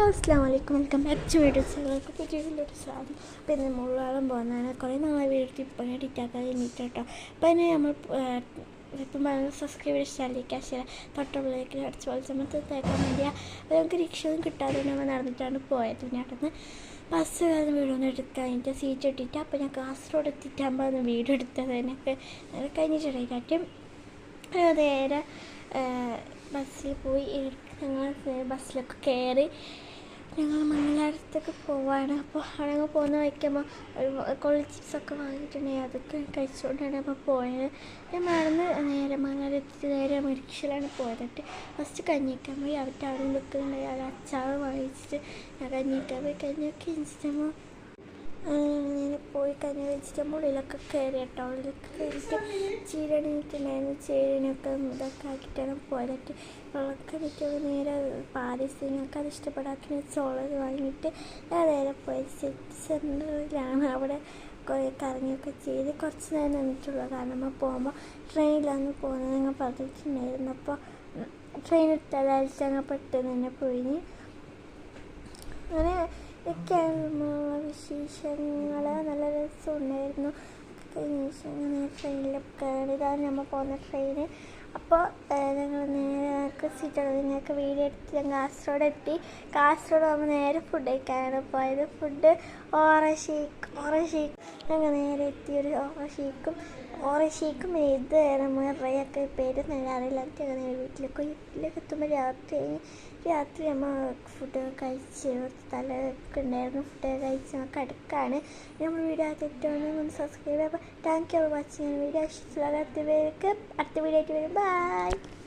അസ്സലാമലൈക്കും, welcome back to videos. പുതിയ സ്വാഗതം. അപ്പോൾ ഇന്ന് മുള്ളാളം പോകുന്നതാണ്. കുറേ നാളെ വീട്ടിൽ ഇപ്പം എഡിറ്റാക്കാൻ കഴിഞ്ഞിട്ട് കേട്ടോ. അപ്പോൾ അതിന് നമ്മൾ ഇപ്പം സബ്സ്ക്രൈബ് ഇഷ്ടമല്ലേക്ക് ശരി തൊട്ടുള്ളിലേക്ക് അടിച്ച് പോലെ സമയത്ത് തേക്കാൻ വേണ്ടിയാണ്. അപ്പോൾ നമുക്ക് റിക്ഷയൊന്നും കിട്ടാതെ നമ്മൾ നടന്നിട്ടാണ് പോയത്. പിന്നെ അവിടെ നിന്ന് ബസ് കാരണം വീടൊന്നും എടുത്ത് കഴിഞ്ഞിട്ട് സീറ്റ് ഇട്ടിട്ട് അപ്പോൾ ഞാൻ കാസർഗോഡ് എത്തിയിട്ടാകുമ്പോൾ വീട് എടുത്തത് എനിക്ക് കഴിഞ്ഞിട്ടുണ്ടായിട്ട് നേരെ ബസ്സിൽ പോയി. ഞങ്ങൾ ബസ്സിലൊക്കെ കയറി ഞങ്ങൾ മംഗലാപുരത്തൊക്കെ പോവാണ്. അപ്പോൾ അവിടെ പോകുന്ന വയ്ക്കുമ്പോൾ കോളേജ് ചിപ്സൊക്കെ വാങ്ങിയിട്ടുണ്ടെങ്കിൽ അതൊക്കെ കഴിച്ചുകൊണ്ടാണ് അപ്പോൾ പോയത്. ഞാൻ നടന്ന് നേരെ മംഗലാപുരത്ത് നേരെ റിക്ഷയിലാണ് പോയിട്ട് ഫസ്റ്റ് കഞ്ഞിക്കാൻ പോയി. അവിടെ നിൽക്കുന്നുണ്ടെങ്കിൽ അവിടെ അച്ചാർ വാങ്ങിച്ചിട്ട് ഞാൻ കഞ്ഞിക്കാൻ പോയി. കഞ്ഞിയൊക്കെ ഇൻസ്റ്റമോ പോയി കഴിഞ്ഞ് വെജിറ്റബിൾ ഉള്ളിലൊക്കെ കയറി കേട്ടോ. ഉള്ളിലൊക്കെ കയറിയിട്ട് ചീരണിയിട്ടുണ്ടായിരുന്നു. ചീരണിയൊക്കെ ഇതൊക്കെ ആക്കിയിട്ടാണ് പോയിട്ട് വെള്ളമൊക്കെ ഇട്ട് നേരെ പാരീസിനൊക്കെ അത് ഇഷ്ടപ്പെടാത്ത ചോളത് വാങ്ങിയിട്ട് ഞാൻ നേരെ പോയി സിറ്റി സെൻറ്ററിലാണ്. അവിടെ കുറേ കറങ്ങിയൊക്കെ ചെയ്ത് കുറച്ച് നേരം നിന്നിട്ടുള്ളൂ. കാരണം നമ്മൾ പോകുമ്പോൾ ട്രെയിനിലാണ് പോകുന്നത് ഞങ്ങൾ പറഞ്ഞിട്ടുണ്ടായിരുന്നു. അപ്പോൾ ട്രെയിൻ എടുത്താലാഴ്ച ഞങ്ങൾ പെട്ടെന്ന് തന്നെ പോയി. അങ്ങനെ ഒക്കെയായിരുന്നു വിശേഷങ്ങൾ. നല്ല രസമുണ്ടായിരുന്നു. കഴിഞ്ഞ ദിവസം അങ്ങനെ ട്രെയിനിലൊക്കെ കയറി. ഇതാണ് നമ്മൾ പോകുന്ന ട്രെയിന്. അപ്പോൾ ഞങ്ങൾ നേരെ സീറ്റുകൾ നിങ്ങൾക്ക് വീഡിയോ എടുത്ത് ഞങ്ങൾ കാസർഗോഡ് എത്തി. കാസർഗോഡ് നമ്മൾ നേരെ ഫുഡ് കഴിക്കാനാണ് പോയത്. ഫുഡ് ഓറഞ്ച് ഷേക്ക് ഞങ്ങൾ നേരെ എത്തി. ഒരു ഓറഞ്ച് ഷേക്കും ഇത് നമ്മൾ റയൊക്കെ പേര് നല്ല അറിയില്ല. ഞങ്ങൾ നേരെ വീട്ടിലേക്ക് എത്തുമ്പോൾ രാത്രി നമ്മൾ ഫുഡ് കഴിച്ച് തലയൊക്കെ ഉണ്ടായിരുന്നു. ഫുഡ് കഴിച്ച് നമുക്ക് അടുക്കാണ്. നമ്മൾ വീഡിയോ ആദ്യമായിട്ടാണ് ഒന്ന് സബ്സ്ക്രൈബ് ചെയ്യുക. അപ്പോൾ thank you for watching. Video ഇഷ്ടമുള്ള അടുത്ത വീഡിയോ ആയിട്ട് വരും. ബൈ.